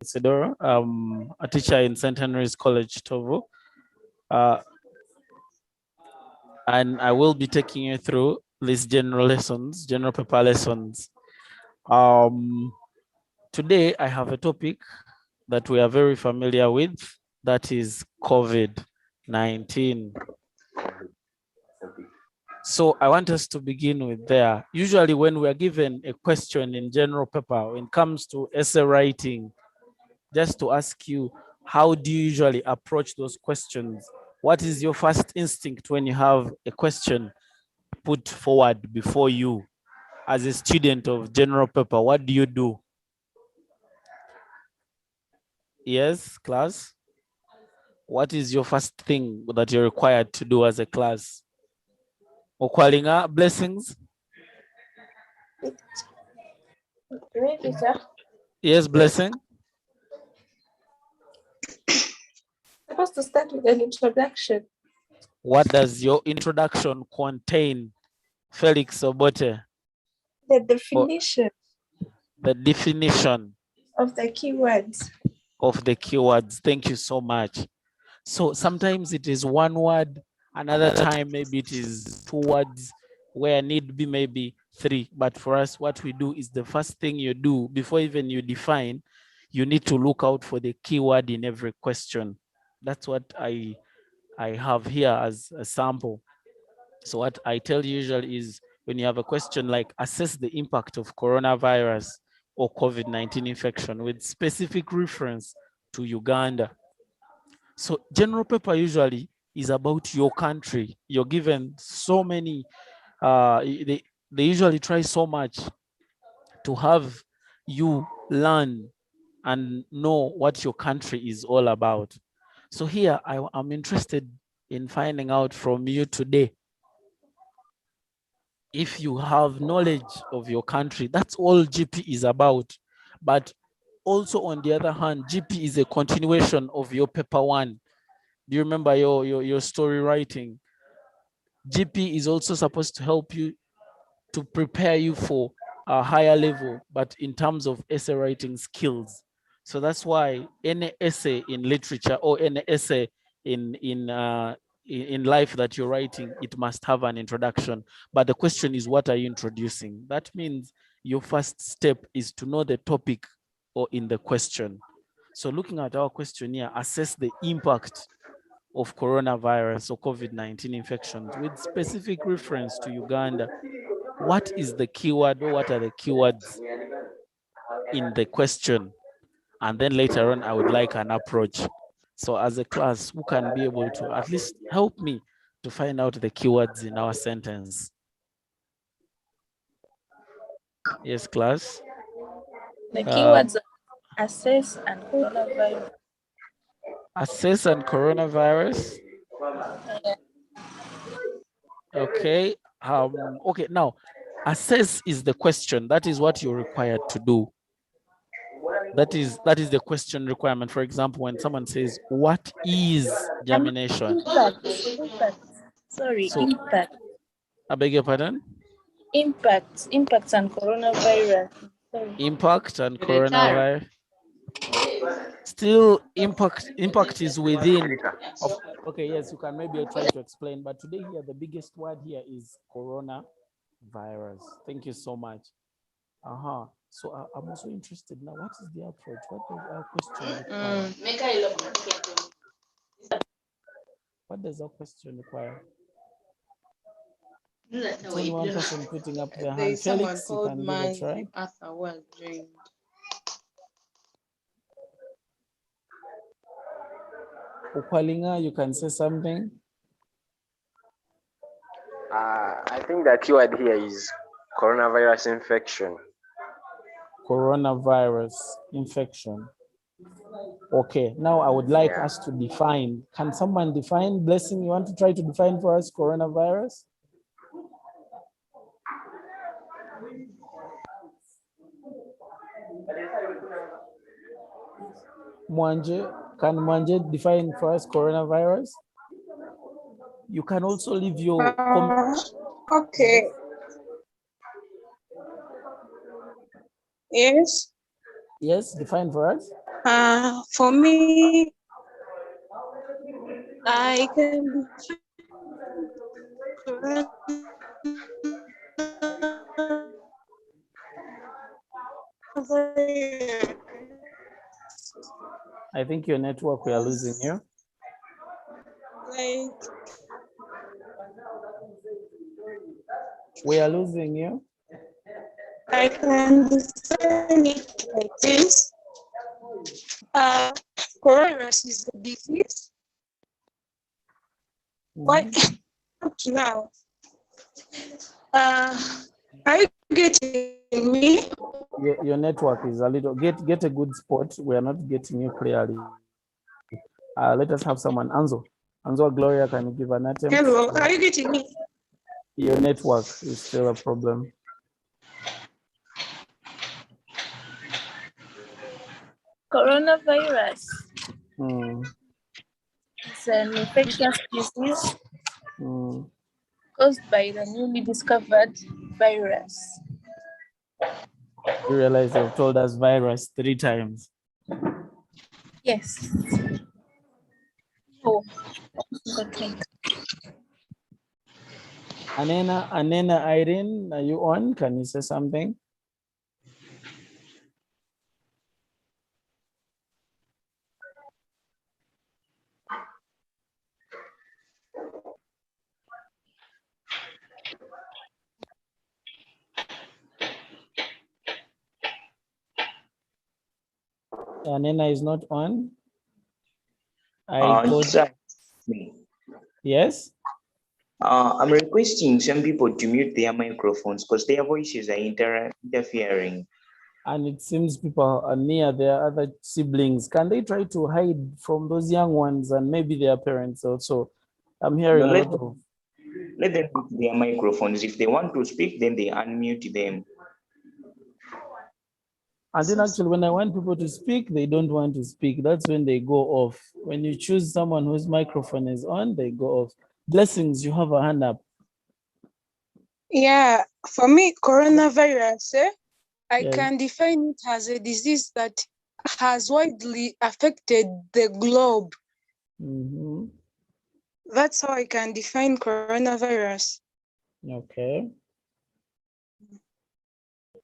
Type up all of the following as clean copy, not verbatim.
Isidoru. I'm a teacher in St. Henry's College, Tovu. And I will be taking you through these general lessons, general paper lessons. Today, I have a topic that we are very familiar with, that is COVID-19. So I want us to begin with there. Usually when we are given a question in general paper, when it comes to essay writing, just to ask you, how do you usually approach those questions? What is your first instinct when you have a question put forward before you as a student of general paper? What do you do? Yes, class? What is your first thing that you're required to do as a class? Okwalinga, blessings? Yes, blessing? Supposed to start with an introduction. What does your introduction contain, Felix Obote? The definition The definition of the keywords. of the keywords. Thank you so much. So sometimes it is one word, another time maybe it is 2 words, where need be maybe 3. But for us, what we do is the first thing you do before even you define, you need to look out for the keyword in every question. That's what I have here as a sample. So what I tell you usually is, when you have a question like assess the impact of coronavirus or COVID-19 infection with specific reference to Uganda. So general paper usually is about your country. You're given so many, they usually try so much to have you learn and know what your country is all about. So here I'm interested in finding out from you today, if you have knowledge of your country. That's all GP is about. But also on the other hand, GP is a continuation of your paper 1. Do you remember your story writing? GP is also supposed to help you to prepare you for a higher level, but in terms of essay writing skills. So that's why any essay in literature or any essay in life that you're writing, it must have an introduction. But the question is, what are you introducing? That means your first step is to know the topic or in the question. So looking at our question here, assess the impact of coronavirus or COVID-19 infections with specific reference to Uganda. What is the keyword, or what are the keywords in the question? And then later on, I would like an approach. So as a class, who can be able to at least help me to find out the keywords in our sentence? Yes, class? The keywords are assess and coronavirus. Assess and coronavirus. Okay. Okay, now assess is the question. That is what you're required to do. That is the question requirement. For example, when someone says, what is germination? Impact. Sorry, So, impact. I beg your pardon? Impacts and coronavirus. Sorry. Impact and coronavirus. Still, impact is within. Okay, yes, you can maybe try to explain. But today here, the biggest word here is coronavirus. Thank you so much. So I'm also interested now. What is the approach? What does our question require? What does our question require? It's only one person putting up their hand. Felix, you can give a try. Upalinga, you can say something. I think the keyword here is coronavirus infection. Coronavirus infection. Okay, now I would like us to define. Can someone define? Blessing, you want to try to define for us coronavirus? Mwanje, can Mwanje define for us coronavirus? You can also leave your okay. Yes. Yes, define for us. For me, I can I think your network, we are losing you. like We are losing you. I can define it like this. Coronavirus is a disease. Why up to now? Are you getting me? Your network is a little, get a good spot. We are not getting you clearly. Let us have someone. Anzo or Gloria, can you give an attempt? Hello, are you getting me? Your network is still a problem. Coronavirus Mm, is an infectious disease mm. caused by the newly discovered virus. You realize you've told us virus 3 times. Yes. Oh, okay. Anena Irene, are you on? Can you say something? Anena is not on. I thought, yes. I'm requesting some people to mute their microphones because their voices are interfering. And it seems people are near their other siblings. Can they try to hide from those young ones and maybe their parents also? I'm hearing No, a lot of. let them mute their microphones. If they want to speak, then they unmute them. And then actually, when I want people to speak, they don't want to speak. That's when they go off. When you choose someone whose microphone is on, they go off. Blessings, you have a hand up. Yeah, for me, coronavirus, I Yes. can define it as a disease that has widely affected the globe. Mm-hmm. That's how I can define coronavirus. Okay.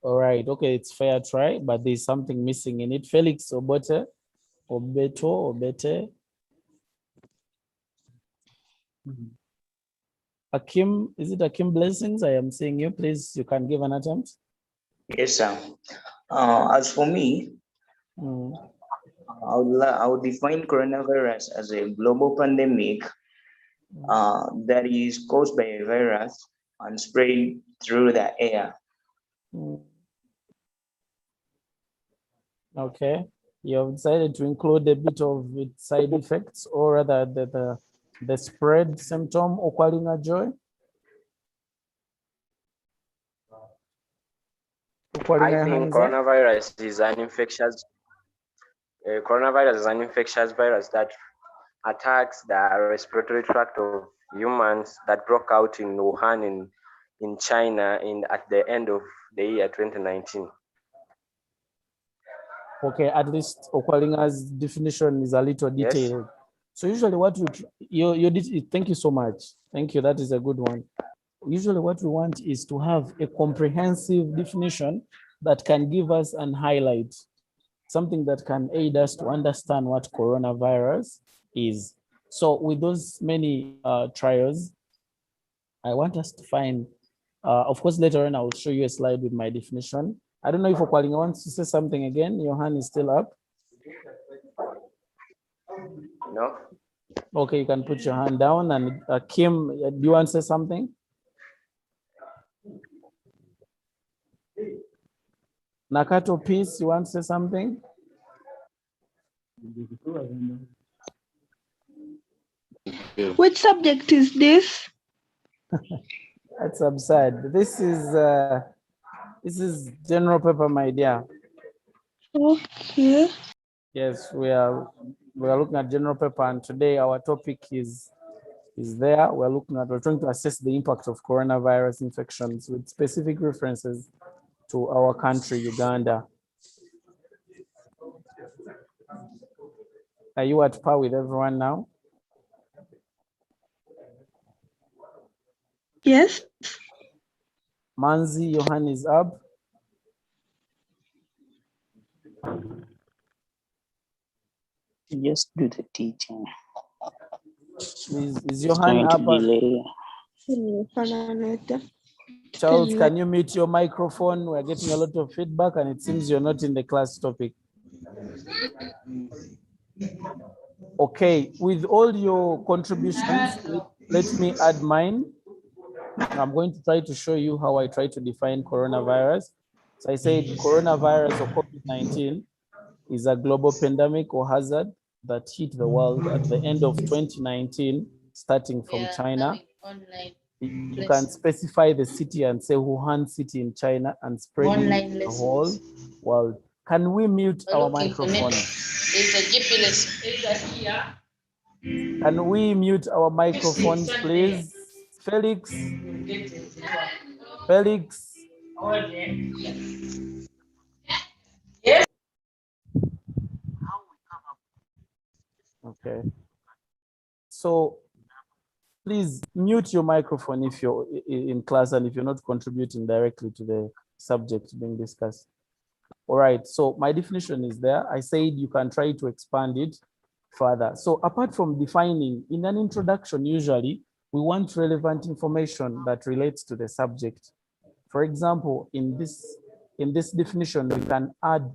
All right. Okay, it's fair try, but there's something missing in it. Felix Obote, Obete. Akim, is it Akim Blessings? I am seeing you. Please, you can give an attempt. Yes, sir. As for me, I would define coronavirus as a global pandemic that is caused by a virus and spread through the air. Okay. You have decided to include a bit of its side effects or rather the spread symptom or joy. I think coronavirus is an infectious virus that attacks the respiratory tract of humans that broke out in Wuhan in China at the end of the year 2019. Okay, at least Okwalinga's definition is a little detailed. Yes. So usually what thank you so much. Thank you, that is a good one. Usually what we want is to have a comprehensive definition that can give us an highlight, something that can aid us to understand what coronavirus is. So with those many trials, I want us to find, of course, later on, I will show you a slide with my definition. I don't know if Okwalinga wants to say something again. Your hand is still up. No. Okay, you can put your hand down. And Kim, do you want to say something? Nakato Peace, you want to say something? Which subject is this? That's absurd. This is general paper, my dear. Okay. Yes, we are looking at general paper, and today our topic is there. We're trying to assess the impact of coronavirus infections with specific references to our country, Uganda. Are you at par with everyone now? Yes. Manzi, your hand is up. Just do the teaching. Please, is your It's hand going to up? delay. Charles, can you mute your microphone? We're getting a lot of feedback and it seems you're not in the class topic. Okay, with all your contributions, let me add mine. I'm going to try to show you how I try to define coronavirus. So I said coronavirus or COVID-19 is a global pandemic or hazard that hit the world at the end of 2019, starting from China. You can specify the city and say Wuhan city in China and spreading the whole world. Can we mute our microphones? Can we mute our microphones, please? Felix? Felix? Okay. So please mute your microphone if you're in class and if you're not contributing directly to the subject being discussed. All right, so my definition is there. I said you can try to expand it further. So apart from defining, in an introduction, usually we want relevant information that relates to the subject. For example, in this definition, we can add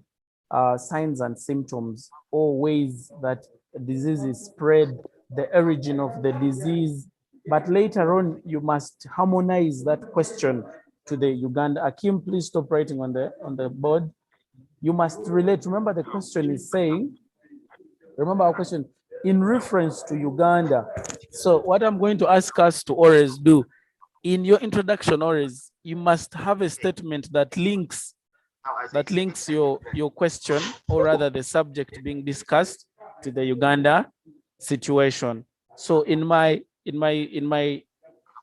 signs and symptoms or ways that disease is spread, the origin of the disease. But later on, you must harmonize that question to the Uganda. Akim, please stop writing on the board. You must relate. Remember, the question is saying, remember our question, in reference to Uganda. So what I'm going to ask us to always do, in your introduction always, you must have a statement that links your question, or rather the subject being discussed, to the Uganda situation. So in my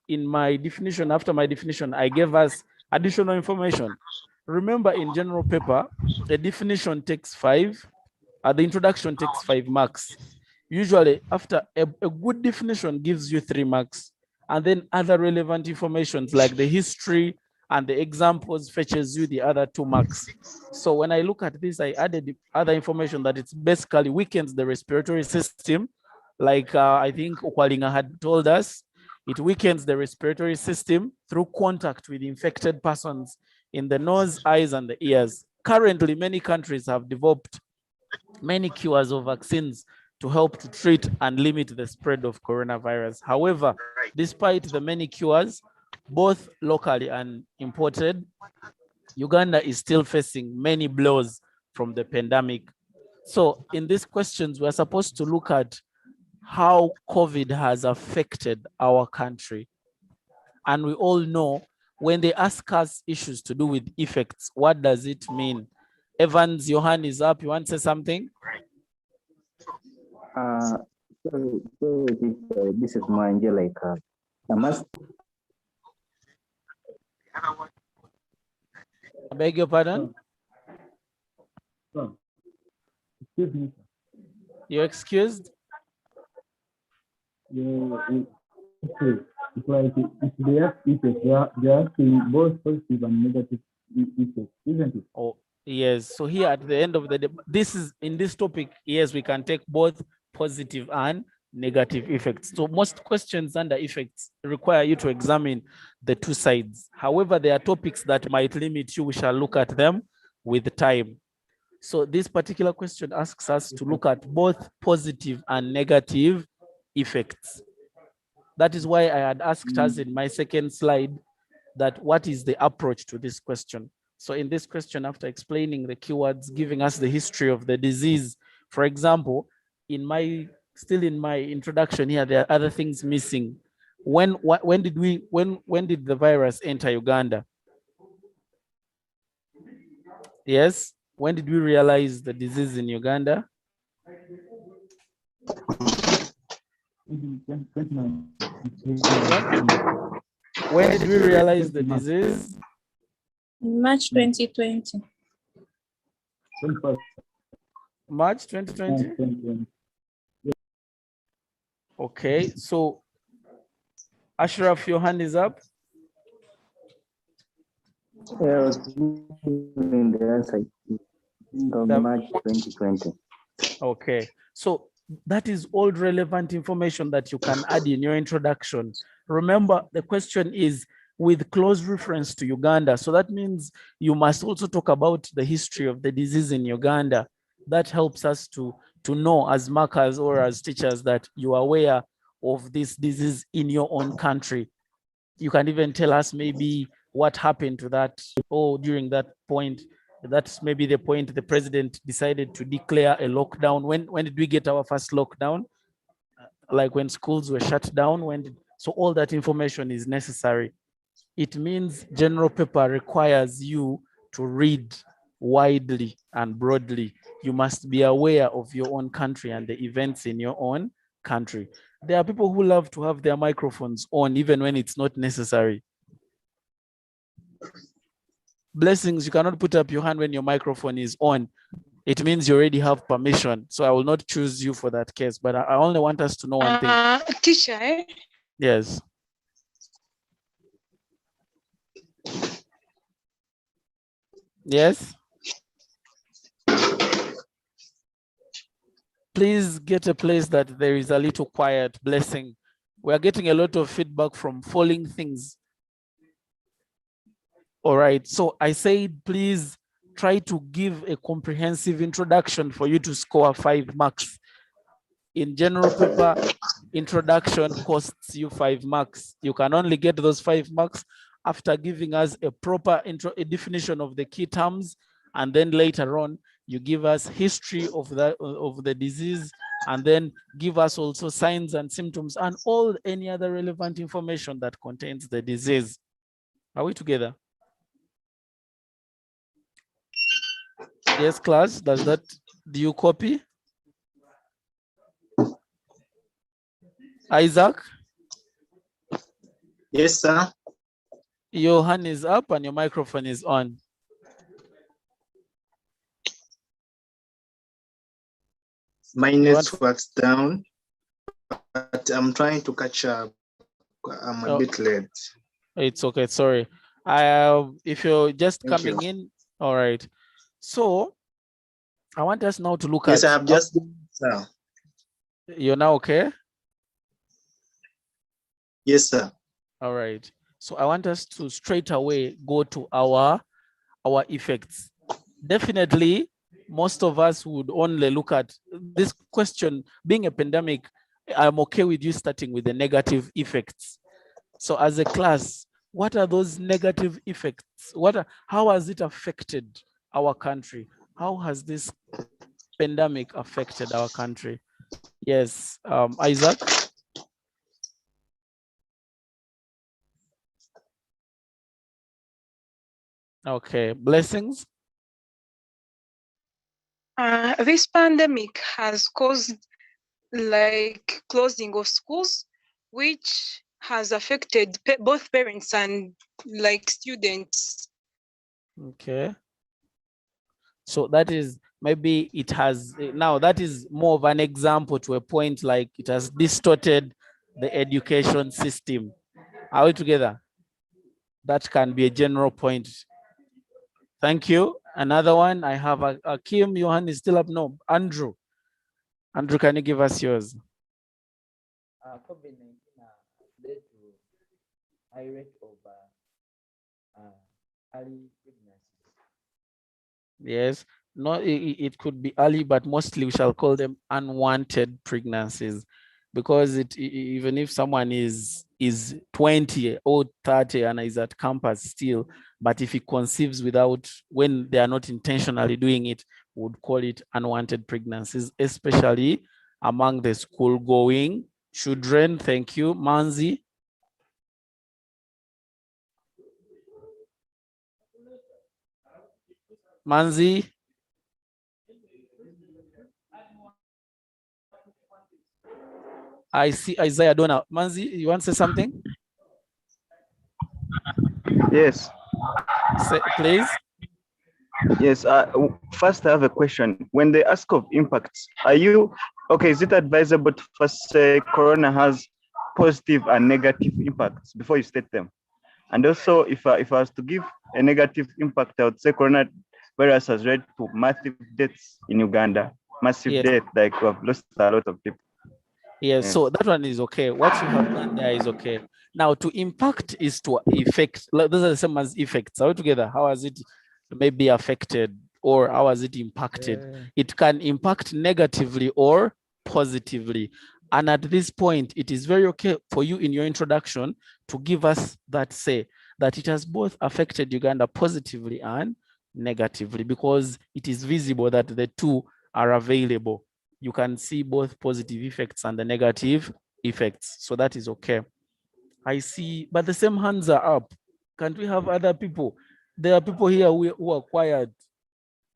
definition, after my definition, I gave us additional information. Remember, in general paper, the definition takes 5, the introduction takes 5 marks. Usually, after a good definition gives you 3 marks, and then other relevant informations like the history and the examples fetches you the other 2 marks. So when I look at this, I added other information that it's basically weakens the respiratory system. Like I think Okwalinga had told us, it weakens the respiratory system through contact with infected persons in the nose, eyes, and the ears. Currently, many countries have developed many cures or vaccines to help to treat and limit the spread of coronavirus. However, despite the many cures, both locally and imported, Uganda is still facing many blows from the pandemic. So in these questions, we're supposed to look at how COVID has affected our country. And we all know when they ask us issues to do with effects, what does it mean? Evans, your hand is up. You want to say something? This is Manje, like I must. I beg your pardon? Excuse me. You're excused? It's like if they have effects, they are seeing both positive and negative effects, isn't it? Oh, yes. So here at the end of the day, this is in this topic, yes, we can take both positive and negative effects. So most questions under effects require you to examine the 2 sides. However, there are topics that might limit you. We shall look at them with time. So this particular question asks us to look at both positive and negative effects. That is why I had asked us in my second slide that what is the approach to this question. So in this question, after explaining the keywords, giving us the history of the disease, for example, still in my introduction here, there are other things missing. When did the virus enter Uganda? Yes, when did we realize the disease in Uganda? When did we realize the disease? March 2020. March 2020? Okay, so Ashraf, your hand is up. Yeah, I was giving the answer in March 2020. Okay, so that is all relevant information that you can add in your introduction. Remember, the question is with close reference to Uganda. So that means you must also talk about the history of the disease in Uganda. That helps us to know as markers or as teachers that you are aware of this disease in your own country. You can even tell us maybe what happened to that or during that point. That's maybe the point the president decided to declare a lockdown. When did we get our first lockdown? Like when schools were shut down? So all that information is necessary. It means general paper requires you to read widely and broadly. You must be aware of your own country and the events in your own country. There are people who love to have their microphones on even when it's not necessary. Blessings, you cannot put up your hand when your microphone is on. It means you already have permission. So I will not choose you for that case, but I only want us to know one thing. Teacher, Yes. Yes. Please get a place that there is a little quiet. Blessing. We are getting a lot of feedback from falling things. All right. So I said, please try to give a comprehensive introduction for you to score 5 marks. In general paper, introduction costs you 5 marks. You can only get those 5 marks after giving us a proper a definition of the key terms, and then later on you give us history of the disease, and then give us also signs and symptoms and all any other relevant information that contains the disease. Are we together? Yes, class, do you copy? Isaac? Yes, sir. Your hand is up and your microphone is on. My network's down, but I'm trying to catch up. I'm a bit late. It's okay, sorry. If you're just coming in, all right. So I want us now to look at. Yes, I have just done, sir. You're now okay? Yes, sir. All right. So I want us to straight away go to our effects. Definitely, most of us would only look at this question being a pandemic. I'm okay with you starting with the negative effects. So as a class, what are those negative effects? How has it affected our country? How has this pandemic affected our country? Yes, Isaac. Okay, blessings. This pandemic has caused like closing of schools, which has affected both parents and like students. Okay. So that is maybe it has now that is more of an example to a point like it has distorted the education system. Are we together? That can be a general point. Thank you. Another one, I have a Kim, Johan is still up. No, Andrew. Andrew, can you give us yours? COVID-19 led to high rate of early pregnancies. Yes, no, it could be early, but mostly we shall call them unwanted pregnancies, because even if someone is 20 or 30 and is at campus still, but if he conceives when they are not intentionally doing it, we would call it unwanted pregnancies, especially among the school-going children. Thank you, Manzi. Manzi. I see Isaiah Donna. Manzi, you want to say something? Yes. Please. Yes. First, I have a question. When they ask of impacts, are you Okay, is it advisable to first say corona has positive and negative impacts before you state them? And also, if I was to give a negative impact, I would say coronavirus has led to massive deaths in Uganda. Massive Yes. death, like we have lost a lot of people. Yes, so that one is okay. What you have done there is okay. Now, to impact is to effect. Those are the same as effects. Are we together? How has it maybe affected or how has it impacted? It can impact negatively or positively. And at this point, it is very okay for you in your introduction to give us that say that it has both affected Uganda positively and negatively, because it is visible that the two are available. You can see both positive effects and the negative effects. So that is okay. I see, but the same hands are up. Can't we have other people? There are people here who are quiet.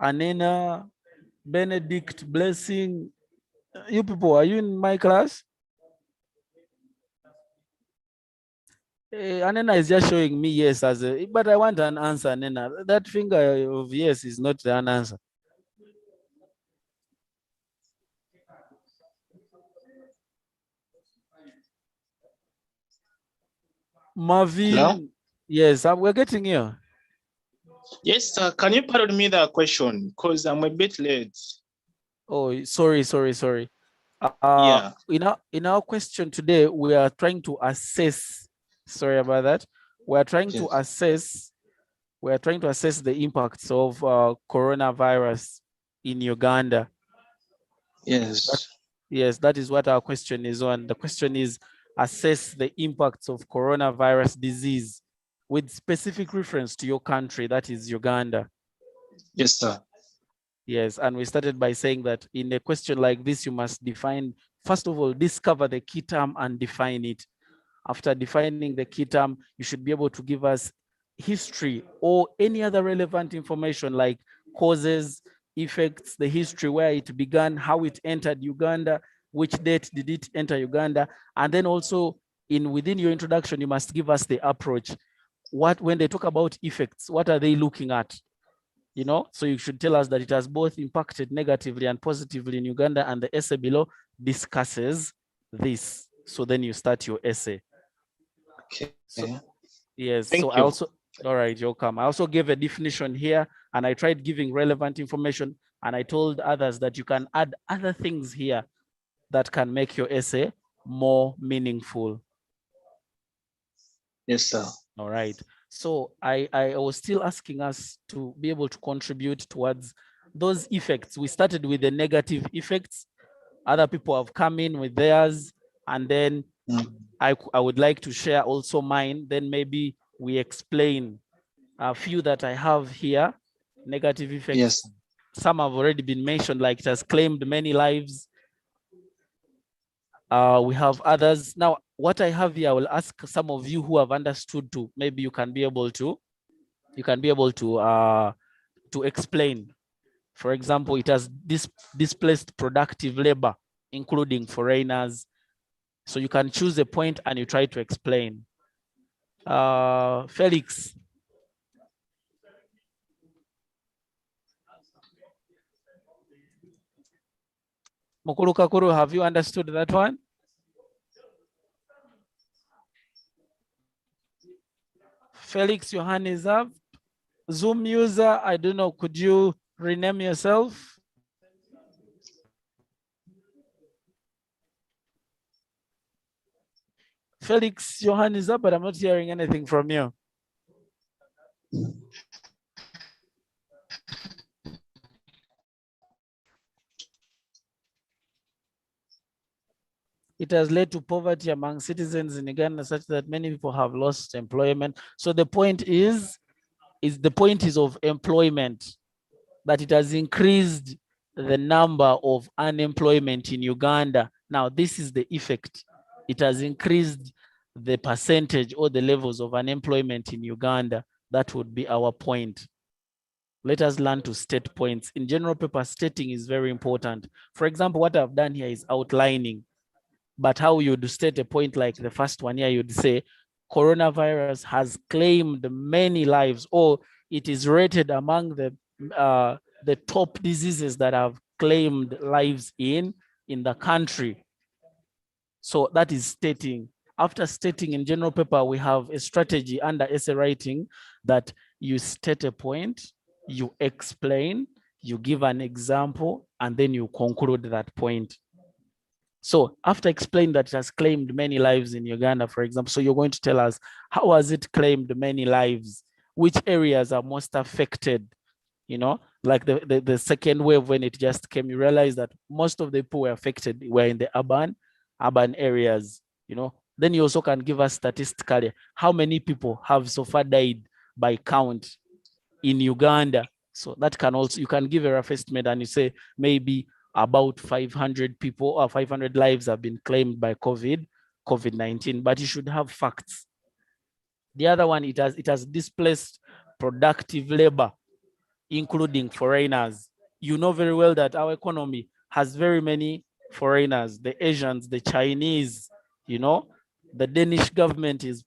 Anena, Benedict, Blessing. You people, are you in my class? Anena is just showing me yes as a, but I want an answer, Anena. That finger of yes is not the answer. Marvin, Hello? yes, we're getting here. Yes, sir. Can you pardon me that question? Because I'm a bit late. Oh, sorry. Yeah. In our question today, we are trying to assess. Sorry about that. We are trying to assess. We are trying to assess the impacts of coronavirus in Uganda. Yes. Yes, that is what our question is on. The question is assess the impacts of coronavirus disease with specific reference to your country, that is Uganda. Yes, sir. Yes, and we started by saying that in a question like this, you must define, first of all, discover the key term and define it. After defining the key term, you should be able to give us history or any other relevant information like causes, effects, the history, where it began, how it entered Uganda, which date did it enter Uganda, and then also within your introduction, you must give us the approach. When they talk about effects, what are they looking at? You know, so you should tell us that it has both impacted negatively and positively in Uganda, and the essay below discusses this. So then you start your essay. Okay. So, yes. Thank so I you. also, all right, you're welcome. I also gave a definition here, and I tried giving relevant information, and I told others that you can add other things here that can make your essay more meaningful. Yes, sir. All right. So I was still asking us to be able to contribute towards those effects. We started with the negative effects. Other people have come in with theirs, and then I would like to share also mine. Then maybe we explain a few that I have here. Negative effects. Yes. Some have already been mentioned, like it has claimed many lives. We have others. Now, what I have here, I will ask some of you who have understood to, maybe you can be able to explain. For example, it has displaced productive labor, including foreigners. So you can choose a point and you try to explain. Felix. Mukuru Kakuru, have you understood that one? Felix, your hand is up. Zoom user, I don't know, could you rename yourself? Felix, your hand is up, but I'm not hearing anything from you. It has led to poverty among citizens in Uganda such that many people have lost employment. So the point is of employment, that it has increased the number of unemployment in Uganda. Now, this is the effect. It has increased the percentage or the levels of unemployment in Uganda. That would be our point. Let us learn to state points. In general paper, stating is very important. For example, what I've done here is outlining, but how you'd state a point like the first one here, you'd say, coronavirus has claimed many lives, or it is rated among the top diseases that have claimed lives in in the country. So that is stating. After stating in general paper, we have a strategy under essay writing that you state a point, you explain, you give an example, and then you conclude that point. So after explaining that it has claimed many lives in Uganda, for example, so you're going to tell us, how has it claimed many lives? Which areas are most affected? You know, like the second wave, when it just came, you realize that most of the people were affected were in the urban areas, you know. Then you also can give us statistically how many people have so far died by count in Uganda. So that can also, you can give a rough estimate and you say maybe about 500 people or 500 lives have been claimed by COVID-19, but you should have facts. The other one, it has displaced productive labor, including foreigners. You know very well that our economy has very many foreigners, the Asians, the Chinese, you know. The Danish government is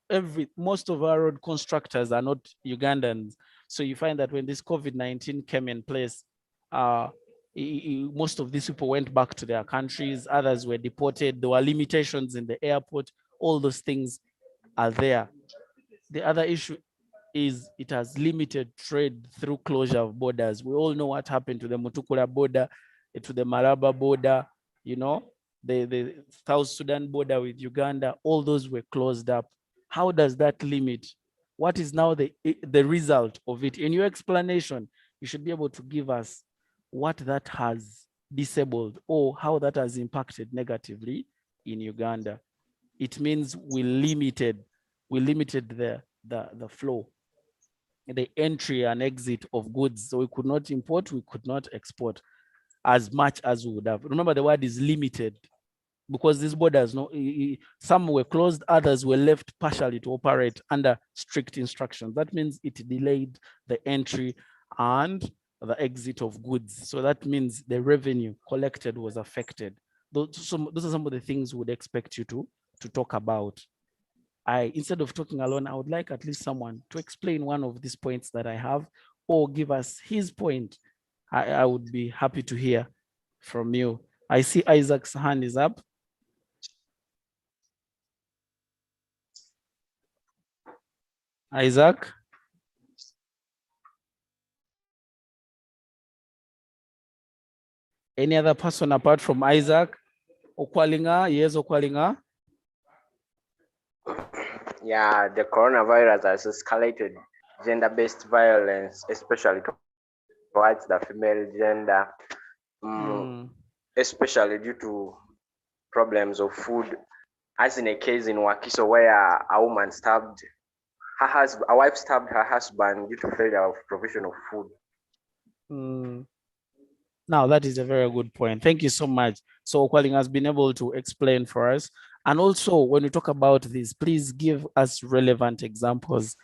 most of our road constructors are not Ugandans. So you find that when this COVID-19 came in place, most of these people went back to their countries, others were deported, there were limitations in the airport, all those things are there. The other issue is it has limited trade through closure of borders. We all know what happened to the Mutukula border, to the Maraba border, you know, the South Sudan border with Uganda, all those were closed up. How does that limit? What is now the result of it? In your explanation, you should be able to give us what that has disabled or how that has impacted negatively in Uganda. It means we limited the flow, the entry and exit of goods. So we could not import, we could not export as much as we would have. Remember, the word is limited because these borders, some were closed, others were left partially to operate under strict instructions. That means it delayed the entry and the exit of goods. So that means the revenue collected was affected. Those are some of the things we would expect you to talk about. Instead of talking alone, I would like at least someone to explain one of these points that I have or give us his point. I would be happy to hear from you. I see Isaac's hand is up. Isaac? Any other person apart from Isaac? Okwalinga? Yes, Okwalinga? Yeah, the coronavirus has escalated gender-based violence, especially towards the female gender, especially due to problems of food, as in a case in Wakiso where a woman stabbed a wife stabbed her husband due to failure of provision of food. Now, that is a very good point. Thank you so much. So Okwaling has been able to explain for us. And also, when we talk about this, please give us relevant examples.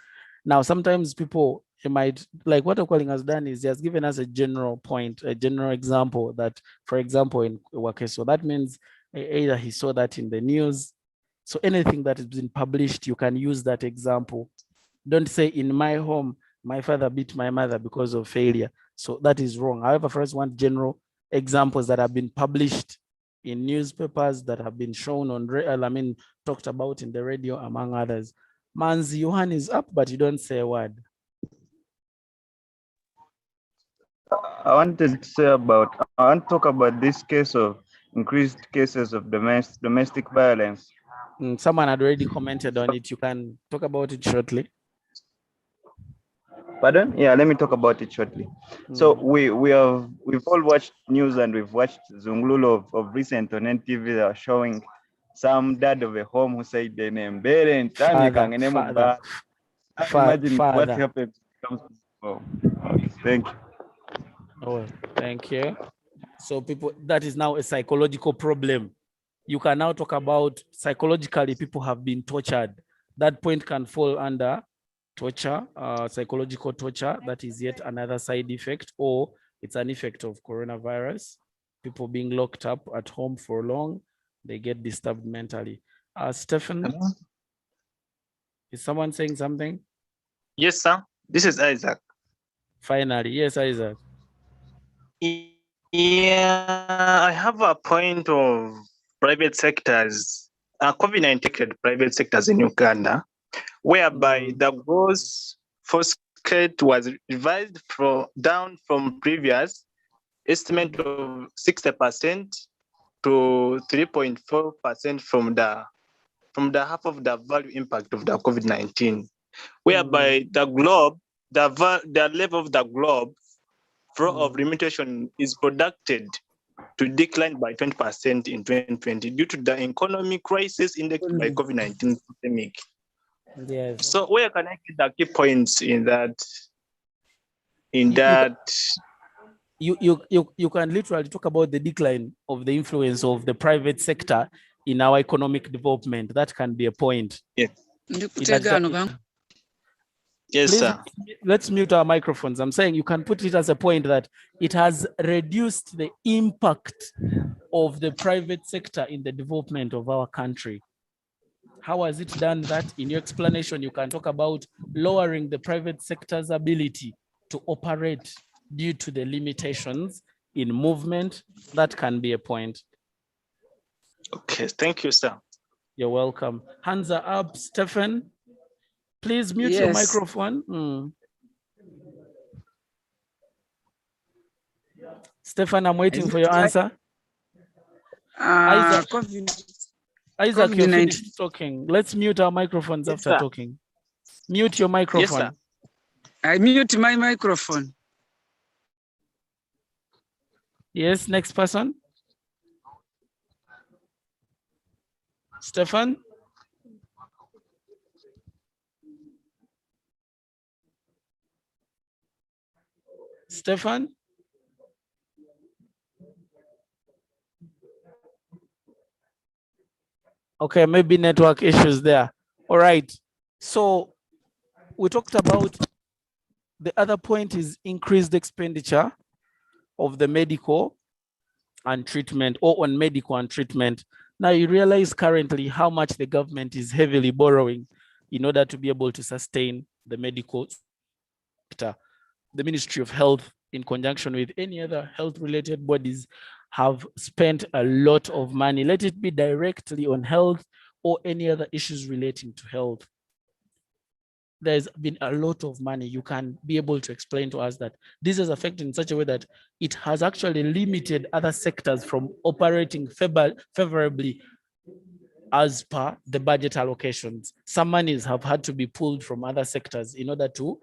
Now, sometimes people, you might, like what Okwaling has done is he has given us a general point, a general example that, for example, in Wakeso, that means either he saw that in the news. So anything that has been published, you can use that example. Don't say in my home, my father beat my mother because of failure. So that is wrong. However, for us, want general examples that have been published in newspapers, that have been shown on, talked about in the radio, among others. Manzi, Johan is up, but you don't say a word. I want to talk about this case of increased cases of domestic violence. Someone had already commented on it. You can talk about it shortly. Pardon? Yeah, let me talk about it shortly. So we've all watched news and we've watched Zunglulo of recent on NTV that are showing some dad of a home who said the name Father. Imagine what happened. Thank you. Oh, thank you. So people, that is now a psychological problem. You can now talk about psychologically people have been tortured. That point can fall under torture, psychological torture. That is yet another side effect, or it's an effect of coronavirus. People being locked up at home for long, they get disturbed mentally. Stephen, is someone saying something? Yes, sir. This is Isaac. Finally, yes, Isaac. Yeah, I have a point of private sectors. COVID-19 affected private sectors in Uganda, whereby the gross force rate was revised down from previous estimate of 60% to 3.4% from the half of the value impact of the COVID-19, whereby the level of the globe flow of remuneration is predicted to decline by 20% in 2020 due to the economic crisis indexed by COVID-19 pandemic. Yes. So where can I get the key points in that? You can literally talk about the decline of the influence of the private sector in our economic development. That can be a point. Yes. Yes, please, sir. Let's mute our microphones. I'm saying you can put it as a point that it has reduced the impact of the private sector in the development of our country. How has it done that? In your explanation, you can talk about lowering the private sector's ability to operate due to the limitations in movement. That can be a point. Okay, thank you, sir. You're welcome. Hands are up, Stephen. Please mute your microphone. Stefan, I'm waiting for your answer. Isaac, you're finished talking. Let's mute our microphones after talking. Mute your microphone. Yes, sir. I mute my microphone. Yes, next person. Stefan. Stefan. Okay, maybe network issues there. All right. So we talked about the other point is increased expenditure of the medical and treatment, or on medical and treatment. Now you realize currently how much the government is heavily borrowing in order to be able to sustain the medical sector. The Ministry of Health, in conjunction with any other health-related bodies, have spent a lot of money, let it be directly on health or any other issues relating to health. There's been a lot of money. You can be able to explain to us that this is affected in such a way that it has actually limited other sectors from operating favorably as per the budget allocations. Some monies have had to be pulled from other sectors in order to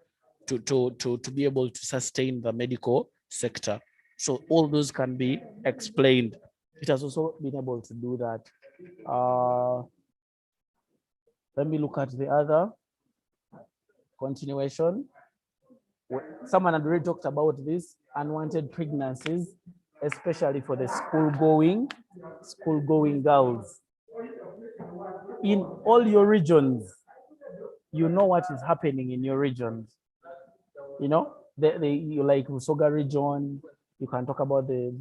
be able to sustain the medical sector. So all those can be explained. It has also been able to do that. Let me look at the other continuation. Someone had already talked about this, unwanted pregnancies, especially for the school-going girls. In all your regions, you know what is happening in your regions. You know, you like Usoga region, you can talk about the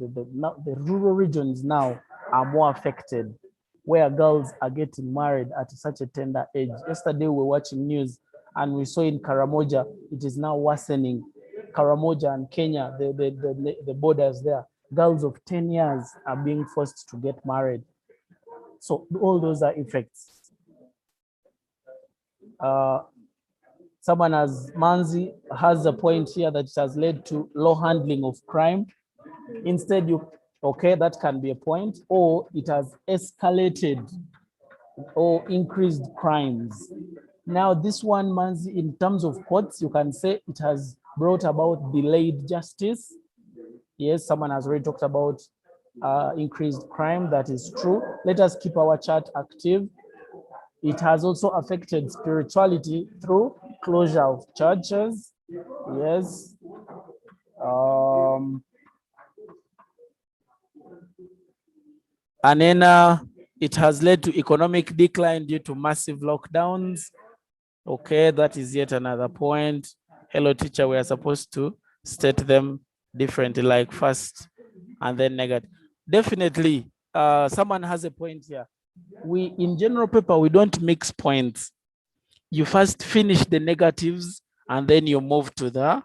rural regions now are more affected, where girls are getting married at such a tender age. Yesterday we were watching news and we saw in Karamoja, it is now worsening. Karamoja and Kenya, the borders there, girls of 10 years are being forced to get married. So all those are effects. Someone as Manzi has a point here that it has led to low handling of crime. Instead, okay, that can be a point, or it has escalated or increased crimes. Now, this one, Manzi, in terms of courts, you can say it has brought about delayed justice. Yes, someone has already talked about increased crime. That is true. Let us keep our chat active. It has also affected spirituality through closure of churches. Yes. And then it has led to economic decline due to massive lockdowns. Okay, that is yet another point. Hello, teacher, we are supposed to state them differently, like first and then negative. Definitely, someone has a point here. We, in general paper, we don't mix points. You first finish the negatives and then you move to the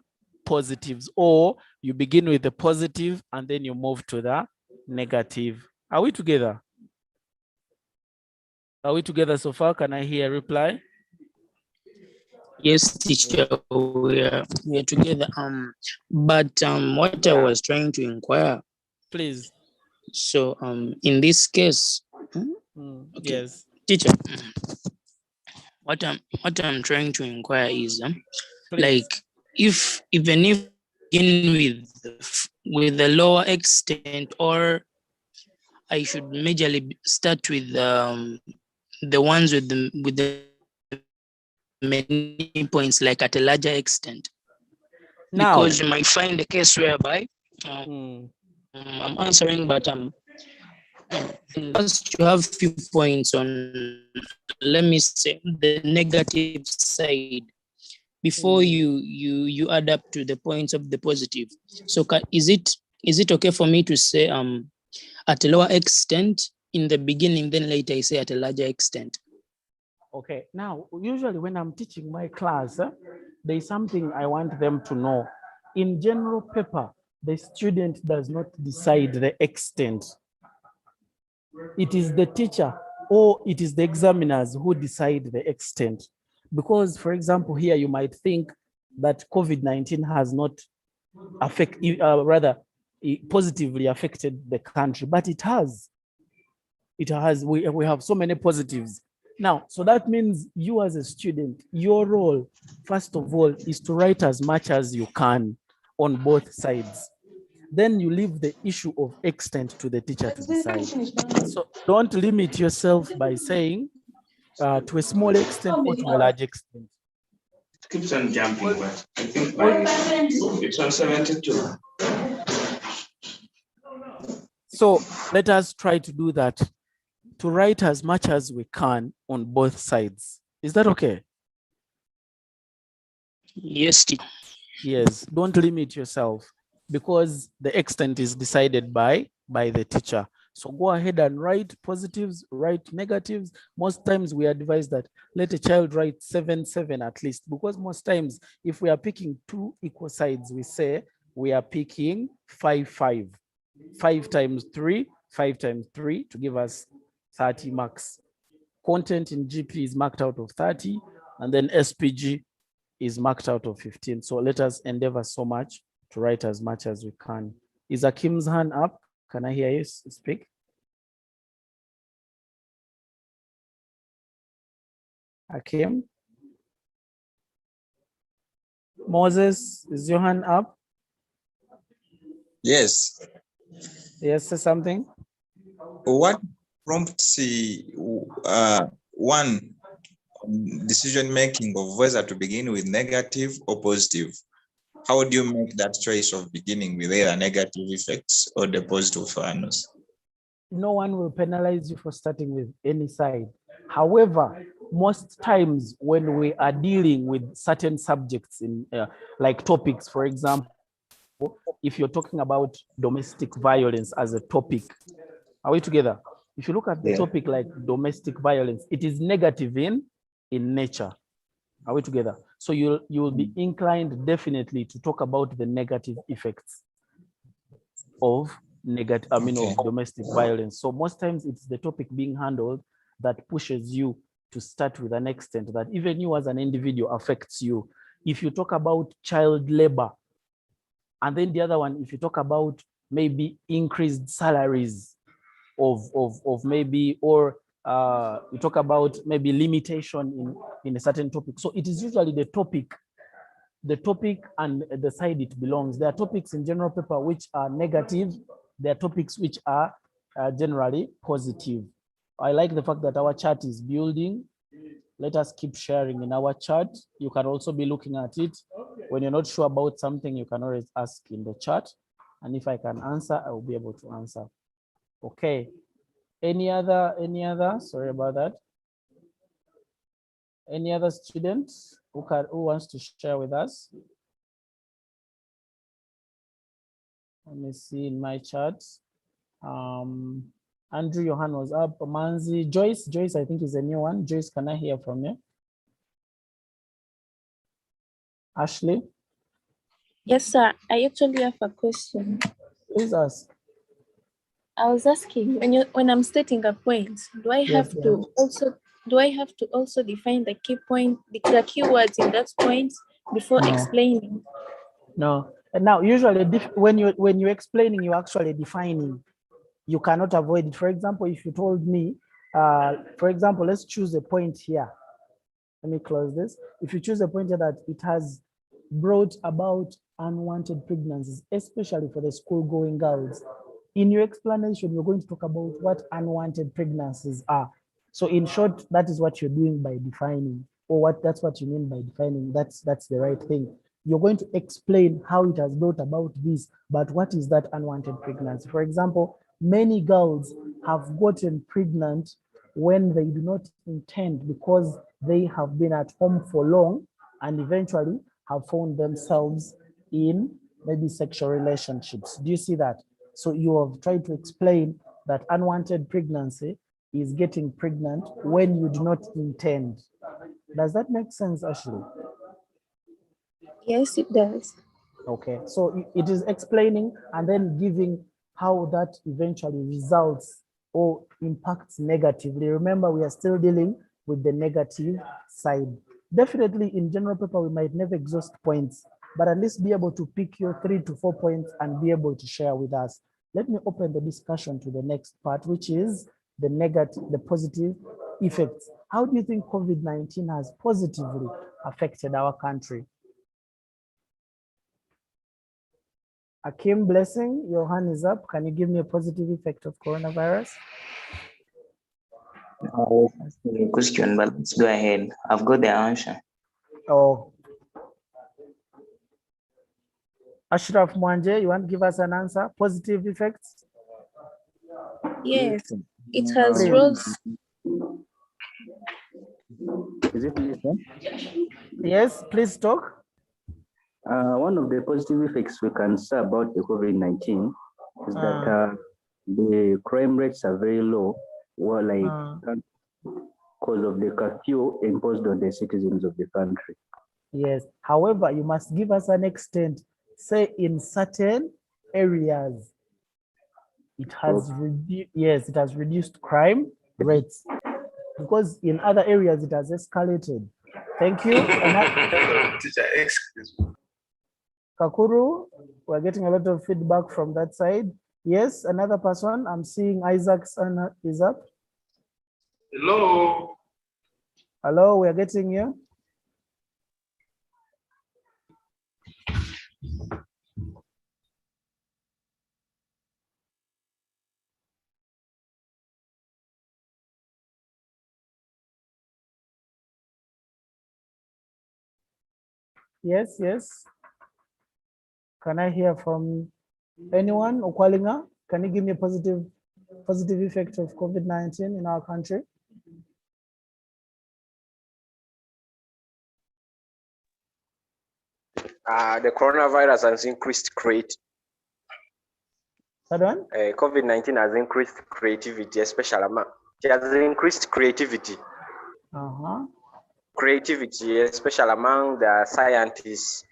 positives, or you begin with the positive and then you move to the negative. Are we together? Are we together so far? Can I hear a reply? Yes, teacher, we are together. But what I was trying to inquire. Please. So in this case, okay, yes, teacher. What I'm trying to inquire is like if even if begin with the lower extent, or I should majorly start with the ones with the many points, like at a larger extent. Now, because you might find a case whereby I'm answering, but first you have few points on, let me say, the negative side before you add up to the points of the positive. So is it okay for me to say at a lower extent in the beginning, then later I say at a larger extent? Okay, now, usually when I'm teaching my class, there's something I want them to know. In general paper, the student does not decide the extent. It is the teacher or it is the examiners who decide the extent. Because, for example, here you might think that COVID-19 has not positively affected the country, but it has. It has. We have so many positives. Now, so that means you as a student, your role, first of all, is to write as much as you can on both sides. Then you leave the issue of extent to the teacher to decide. So don't limit yourself by saying to a small extent or to a large extent. It keeps on jumping, but I think it's on 72. So let us try to do that, to write as much as we can on both sides. Is that okay? Yes. Yes, don't limit yourself, because the extent is decided by the teacher. So go ahead and write positives, write negatives. Most times we advise that let a child write 7-7 at least, because most times if we are picking two equal sides, we say we are picking 5-5. 5 times 3, 5 times 3 to give us 30 marks. Content in GP is marked out of 30, and then SPG is marked out of 15. So let us endeavor so much to write as much as we can. Is Akim's hand up? Can I hear you speak? Akim? Moses, is your hand up? Yes. Yes, say something. What prompts one decision making of whether to begin with negative or positive? How do you make that choice of beginning with either negative effects or the positive values? No one will penalize you for starting with any side. However, most times when we are dealing with certain subjects in like topics, for example, if you're talking about domestic violence as a topic, are we together? If you look at the topic like domestic violence, it is negative in nature. Are we together? So you will be inclined definitely to talk about the negative effects of of domestic violence. So most times it's the topic being handled that pushes you to start with an extent that even you as an individual affects you. If you talk about child labor, and then the other one, if you talk about maybe increased salaries of maybe, or you talk about maybe limitation in a certain topic. So it is usually the topic and the side it belongs. There are topics in general paper which are negative. There are topics which are generally positive. I like the fact that our chat is building. Let us keep sharing in our chat. You can also be looking at it. When you're not sure about something, you can always ask in the chat. And if I can answer, I will be able to answer. Okay. Any other? Sorry about that. Any other students who wants to share with us? Let me see in my chat. Andrew, your hand was up. Manzi, Joyce, I think is a new one. Joyce, can I hear from you? Ashley? Yes, sir. I actually have a question. Please ask. I was asking when I'm stating a point, do I have Yes, to also define the key point, the keywords in that point before No. explaining? No. And now, usually, when you're explaining, you're actually defining. You cannot avoid it. For example, if you told me, for example, let's choose a point here. Let me close this. If you choose a point here that it has brought about unwanted pregnancies, especially for the school-going girls, in your explanation, you're going to talk about what unwanted pregnancies are. So in short, that is what you're doing by defining, or that's what you mean by defining. That's the right thing. You're going to explain how it has brought about this, but what is that unwanted pregnancy? For example, many girls have gotten pregnant when they do not intend, because they have been at home for long and eventually have found themselves in maybe sexual relationships. Do you see that? So you have tried to explain that unwanted pregnancy is getting pregnant when you do not intend. Does that make sense, Ashley? Yes, it does. Okay, so it is explaining and then giving how that eventually results or impacts negatively. Remember, we are still dealing with the negative side. Definitely in general paper, we might never exhaust points, but at least be able to pick your 3 to 4 points and be able to share with us. Let me open the discussion to the next part, which is the negative, the positive effects. How do you think COVID-19 has positively affected our country? Akim Blessing, your hand is up. Can you give me a positive effect of coronavirus? Question, but let's go ahead. I've got the answer. Oh. Ashraf Mwanje, you want to give us an answer? Positive effects? Yes, it has rose. Is it listen? Yes, please talk. One of the positive effects we can say about the COVID-19 is that the crime rates are very low, or because of the curfew imposed on the citizens of the country. Yes. However, you must give us an extent. Say in certain areas, it has it has reduced crime rates, because in other areas it has escalated. Thank you. Kakuru, we're getting a lot of feedback from that side. Yes, another person. I'm seeing Isaac's hand is up. Hello. Hello, we are getting you. Yes, yes. Can I hear from anyone? Okwalinga, can you give me a positive effect of COVID-19 in our country? The coronavirus has increased Pardon? COVID-19 has increased creativity, especially it has increased creativity. Creativity, especially among the scientists.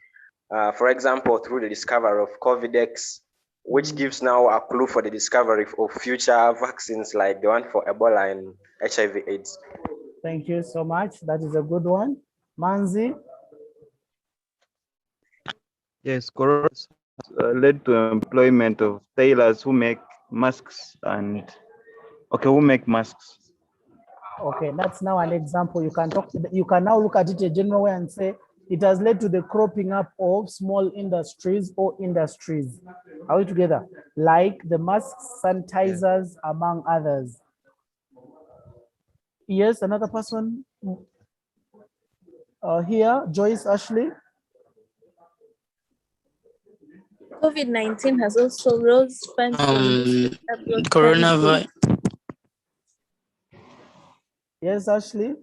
For example, through the discovery of COVID-19, which gives now a clue for the discovery of future vaccines like the one for Ebola and HIV/AIDS. Thank you so much. That is a good one. Manzi? Yes, corona led to employment of tailors who make masks and who make masks. Okay, that's now an example. You can now look at it a general way and say it has led to the cropping up of small industries or industries. Are we together? Like the masks, sanitizers, among others. Yes, another person here, Joyce Ashley. COVID-19 has also rose funds from coronavirus. Yes, Ashley.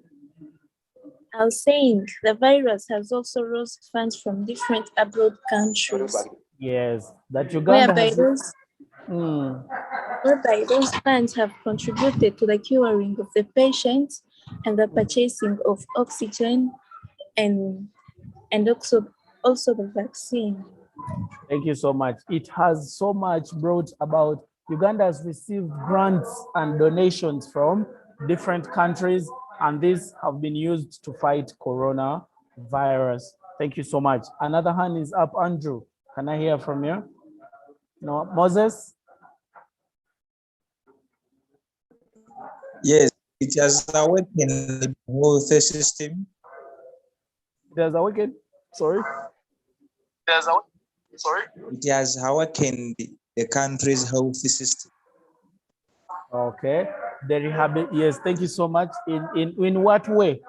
I was saying the virus has also rose funds from different abroad countries. Yes, that Uganda has. Whereby those funds have contributed to the curing of the patients and the purchasing of oxygen and also the vaccine. Thank you so much. It has so much brought about. Uganda has received grants and donations from different countries, and these have been used to fight coronavirus. Thank you so much. Another hand is up, Andrew. Can I hear from you? No, Moses? Yes, it has awakened the health system. There's a wicked, sorry. It has awakened the country's health system. Okay. The yes, thank you so much. In what way?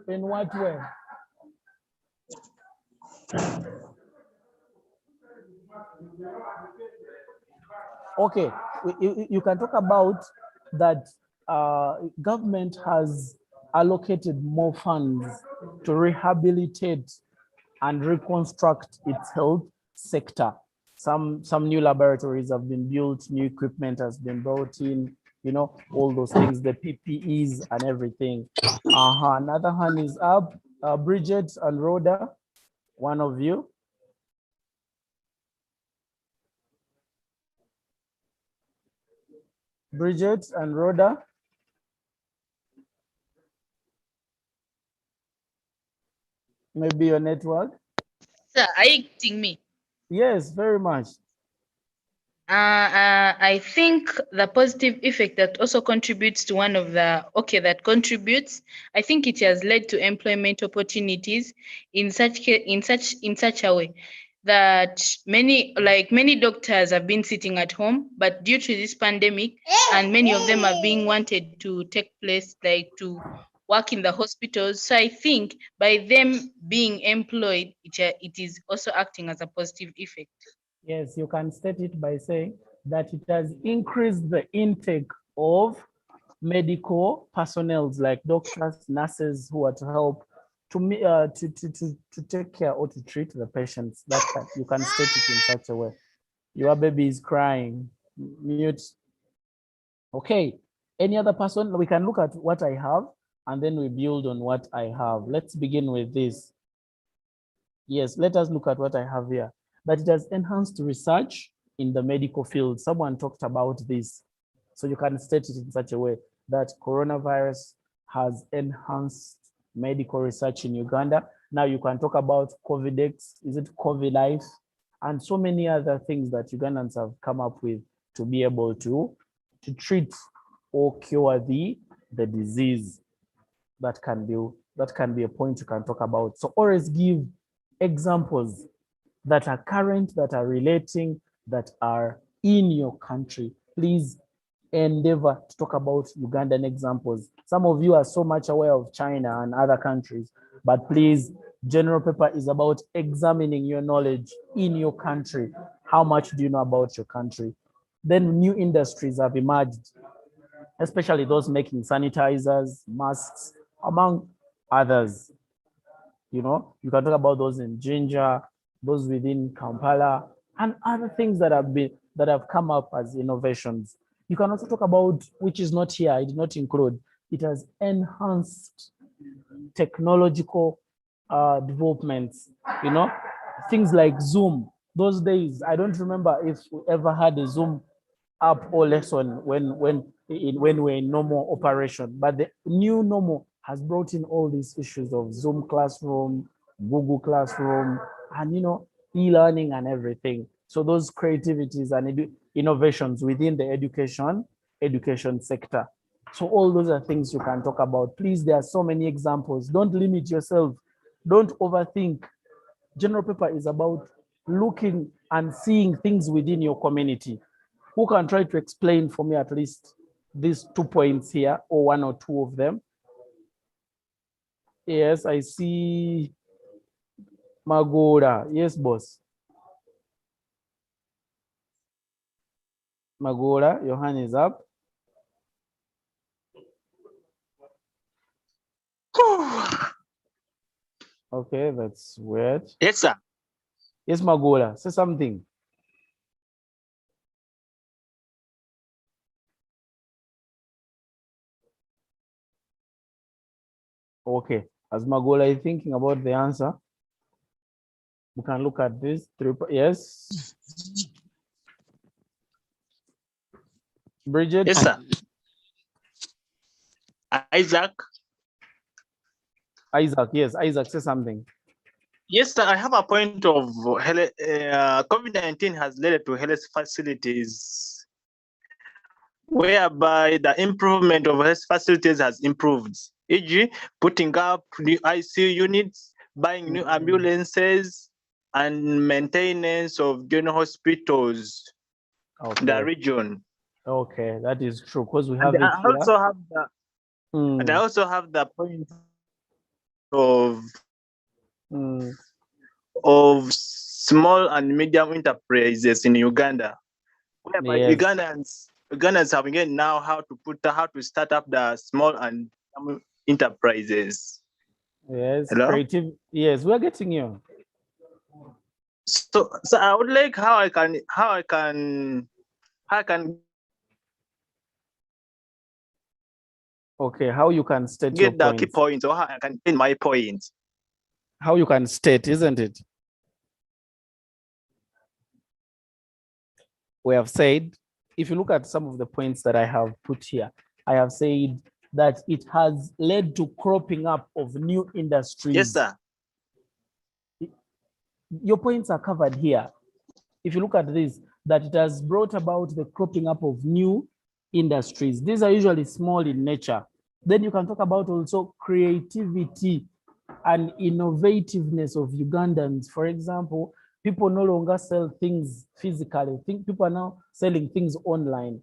In what way? Okay, you can talk about that government has allocated more funds to rehabilitate and reconstruct its health sector. Some new laboratories have been built, new equipment has been brought in, you know, all those things, the PPEs and everything. Another hand is up, Bridget and Rhoda, one of you. Bridget and Rhoda. Maybe your network. Sir, are you getting me? Yes, very much. I think the positive effect that also contributes to one of the, that contributes, I think it has led to employment opportunities in such a way that many doctors have been sitting at home, but due to this pandemic, and many of them are being wanted to take place, like to work in the hospitals. So I think by them being employed, it is also acting as a positive effect. Yes, you can state it by saying that it has increased the intake of medical personnel like doctors, nurses who are to help to take care or to treat the patients. That you can state it in such a way. Your baby is crying. Mute. Okay. Any other person? We can look at what I have and then we build on what I have. Let's begin with this. Yes, let us look at what I have here. That it has enhanced research in the medical field. Someone talked about this. So you can state it in such a way that coronavirus has enhanced medical research in Uganda. Now you can talk about COVID-X, is it COVID life? And so many other things that Ugandans have come up with to be able to treat or cure the disease. That can be a point you can talk about. So always give examples that are current, that are relating, that are in your country. Please endeavor to talk about Ugandan examples. Some of you are so much aware of China and other countries, but please, general paper is about examining your knowledge in your country. How much do you know about your country? Then new industries have emerged, especially those making sanitizers, masks, among others. You know, you can talk about those in Ginger, those within Kampala, and other things that have come up as innovations. You can also talk about, which is not here, I did not include, it has enhanced technological developments, you know, things like Zoom. Those days, I don't remember if we ever had a Zoom app or lesson when we're in normal operation, but the new normal has brought in all these issues of Zoom classroom, Google Classroom, and e-learning and everything. So those creativities and innovations within the education sector. So all those are things you can talk about. Please, there are so many examples. Don't limit yourself. Don't overthink. General paper is about looking and seeing things within your community. Who can try to explain for me at least these 2 points here, or one or two of them? Yes, I see Magora. Yes, boss. Magora, your hand is up. Okay, that's weird. Yes, sir. Yes, Magora, say something. Okay, as Magola is thinking about the answer, We can look at this. Yes. Bridget? Yes, sir. Isaac? Isaac, yes. Isaac, say something. Yes, sir. I have a point of COVID-19 has led to health facilities whereby the improvement of health facilities has improved, e.g., putting up new ICU units, buying new ambulances, and maintenance of general hospitals in the region. Okay, that is true because we And have it I here. also have the and I also have the point of of small and medium enterprises in Uganda, whereby Yes. Ugandans have again now how to start up the small and medium enterprises. Yes, Hello? creative. Yes, we're getting you. So I would like how I can Okay, how you can state your get the key points. points or how I can pin my points. How you can state, isn't it? We have said, if you look at some of the points that I have put here, I have said that it has led to cropping up of new industries. Yes, sir. Your points are covered here. If you look at this, that it has brought about the cropping up of new industries. These are usually small in nature. Then you can talk about also creativity and innovativeness of Ugandans. For example, people no longer sell things physically. People are now selling things online.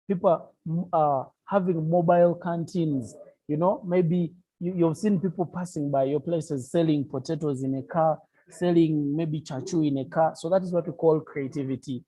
People are having mobile canteens. You know, maybe you've seen people passing by your places selling potatoes in a car, selling maybe chachu in a car. So that is what we call creativity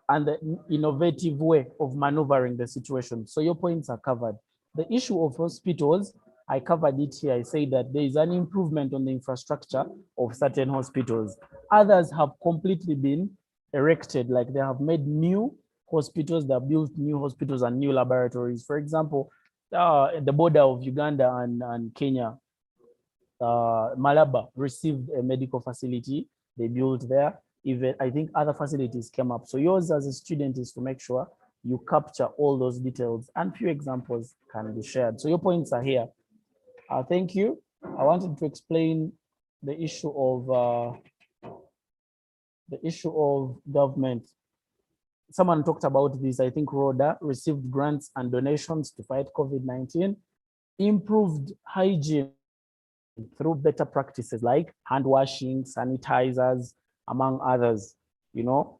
and the innovative way of maneuvering the situation. So your points are covered. The issue of hospitals, I covered it here. I say that there is an improvement on the infrastructure of certain hospitals. Others have completely been erected, like they have made new hospitals, they have built new hospitals and new laboratories. For example, the border of Uganda and Kenya, Malaba received a medical facility they built there. Even I think other facilities came up. So yours as a student is to make sure you capture all those details and few examples can be shared. So your points are here. Thank you. I wanted to explain the issue of government. Someone talked about this. I think Rhoda received grants and donations to fight COVID-19, improved hygiene through better practices like hand washing, sanitizers, among others, you know.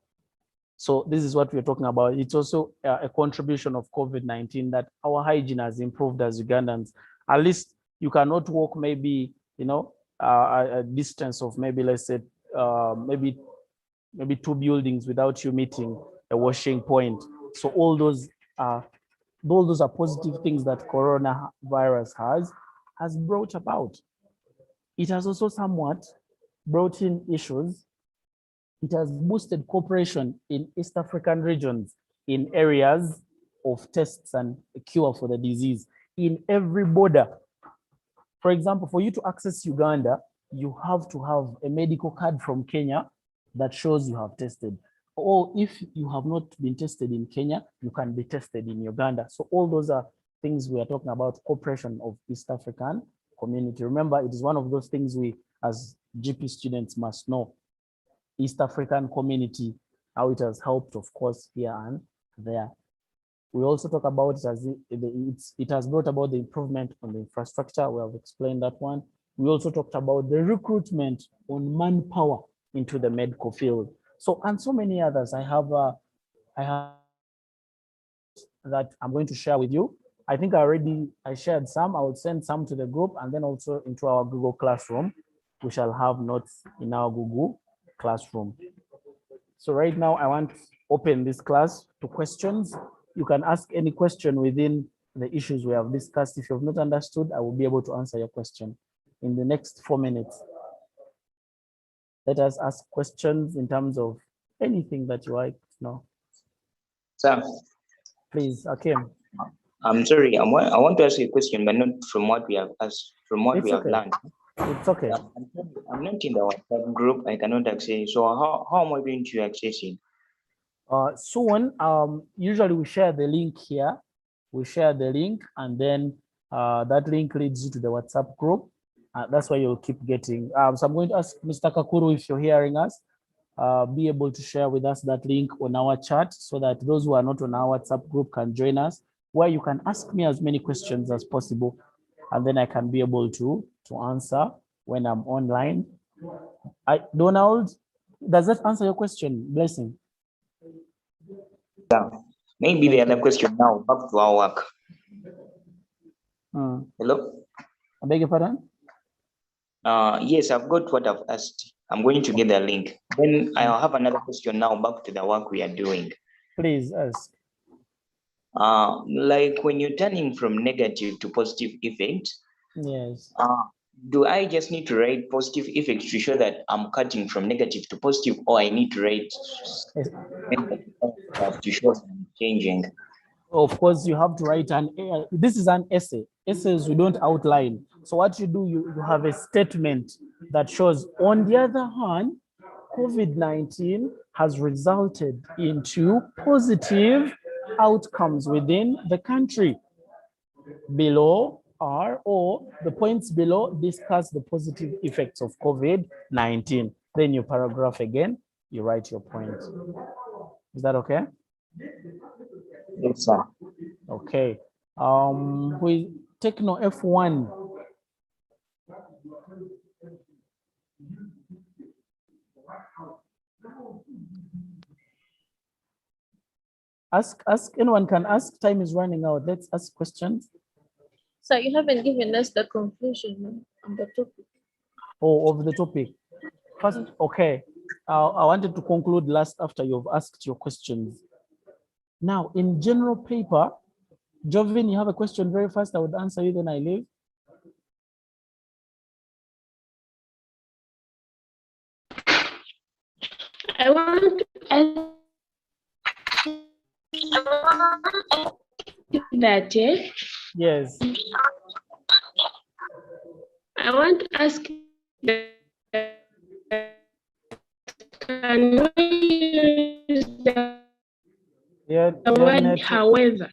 So this is what we're talking about. It's also a contribution of COVID-19 that our hygiene has improved as Ugandans. At least you cannot walk maybe, you know, a distance of maybe, let's say, maybe 2 buildings without you meeting a washing point. So all those are positive things that coronavirus has brought about. It has also somewhat brought in issues. It has boosted cooperation in East African regions in areas of tests and a cure for the disease in every border. For example, for you to access Uganda, you have to have a medical card from Kenya that shows you have tested. Or if you have not been tested in Kenya, you can be tested in Uganda. So all those are things we are talking about, cooperation of East African community. Remember, it is one of those things we as GP students must know. East African community, how it has helped, of course, here and there. We also talk about it as it has brought about the improvement on the infrastructure. We have explained that one. We also talked about the recruitment on manpower into the medical field. So, and so many others I have that I'm going to share with you. I think I shared some. I will send some to the group and then also into our Google Classroom. We shall have notes in our Google Classroom. So right now I want to open this class to questions. You can ask any question within the issues we have discussed. If you have not understood, I will be able to answer your question in the next 4 minutes. Let us ask questions in terms of anything that you like to know. Sir, please, Akim. I'm sorry, I want to ask you a question, but not from what we have asked, from what we have learned. It's okay. I'm not in the WhatsApp group. I cannot access. So how am I going to access it? Soon, usually we share the link here. We share the link, and then that link leads you to the WhatsApp group. That's why you'll keep getting. So I'm going to ask Mr. Kakuru, if you're hearing us, be able to share with us that link on our chat so that those who are not on our WhatsApp group can join us, where you can ask me as many questions as possible, and then I can be able to answer when I'm online. Donald, does that answer your question? Blessing. Yeah. Maybe the other question now, back to our work. Hello? I beg your pardon? Yes, I've got what I've asked. I'm going to get the link. Then I'll have another question now, back to the work we are doing. Please ask. Like when you're turning from negative to positive effect, yes. Do I just need to write positive effects to show that I'm cutting from negative to positive, or I need to write negative to show that I'm changing? Of course, you have to write this is an essay. Essays we don't outline. So what you do, you have a statement that shows, on the other hand, COVID-19 has resulted into positive outcomes within the country. Below are, or the points below discuss the positive effects of COVID-19. Then you paragraph again, you write your point. Is that okay? Yes, sir. Okay. We Techno F1. Ask, anyone can ask. Time is running out. Let's ask questions. So you haven't given us the conclusion on the topic. Oh, of the topic. First, okay. I wanted to conclude last after you've asked your questions. Now, in general paper, Jovin, you have a question very fast. I would answer you, then I leave. I want that, yeah? Yes. I want to ask can we use the word however?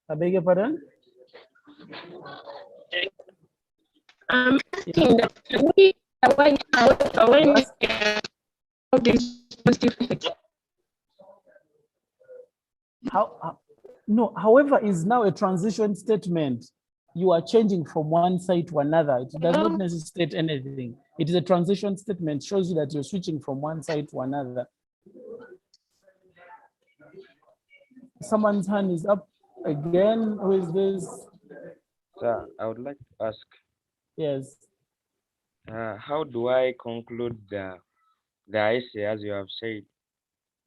I beg your pardon? I'm asking that can we avoid however when this positive effect? No, however is now a transition statement. You are changing from one side to another. It does not necessarily state anything. It is a transition statement, shows you that you're switching from one side to another. Someone's hand is up again. Who is this? Sir, I would like to ask. Yes. How do I conclude the essay as you have said?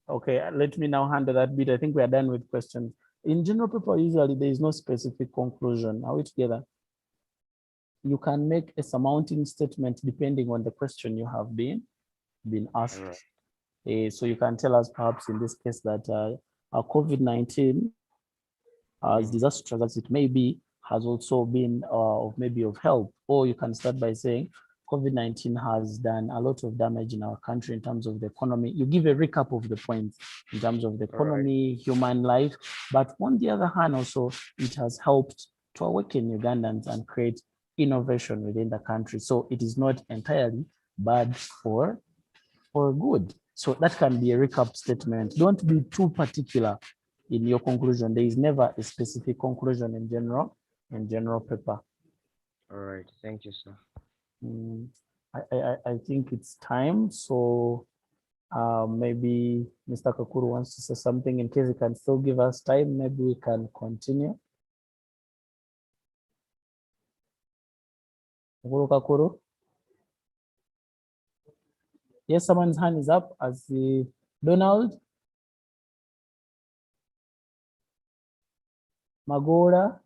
Okay, let me now handle that bit. I think we are done with questions. In general paper, usually there is no specific conclusion. Are we together? You can make a surmounting statement depending on the question you have been asked. Right. So you can tell us perhaps in this case that COVID-19, as disastrous as it may be, has also been maybe of help. Or you can start by saying, COVID-19 has done a lot of damage in our country in terms of the economy. You give a recap of the points in terms of the economy, right, human life. But on the other hand, also, it has helped to awaken Ugandans and create innovation within the country. So it is not entirely bad for good. So that can be a recap statement. Don't be too particular in your conclusion. There is never a specific conclusion in general paper. All right, thank you, sir. I think it's time. So maybe Mr. Kakuru wants to say something. In case he can still give us time, maybe we can continue. Kakuru? Yes, someone's hand is up. As the Donald Magora.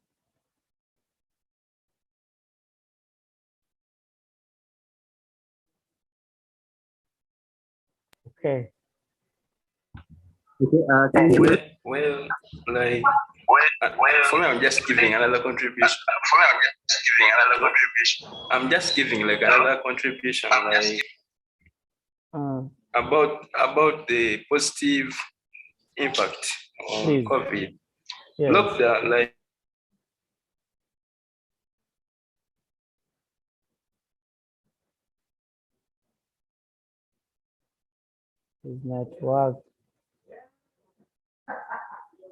Okay. Okay. Well, like For me, I'm just giving another contribution. I'm just giving like another contribution, like about the positive impact on Please. COVID. Yes. Lockdown, like His network.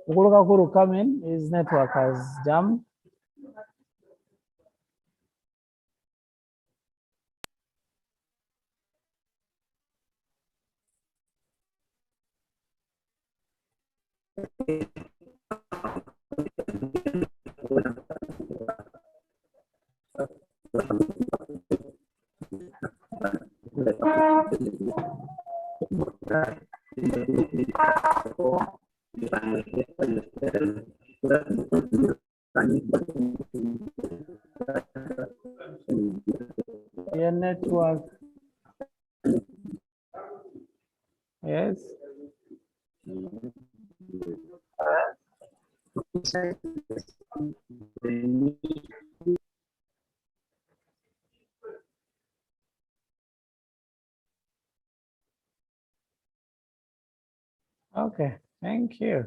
Ukuluka Kuru, come in. His network has jammed. Your network. Yes. Okay, thank you.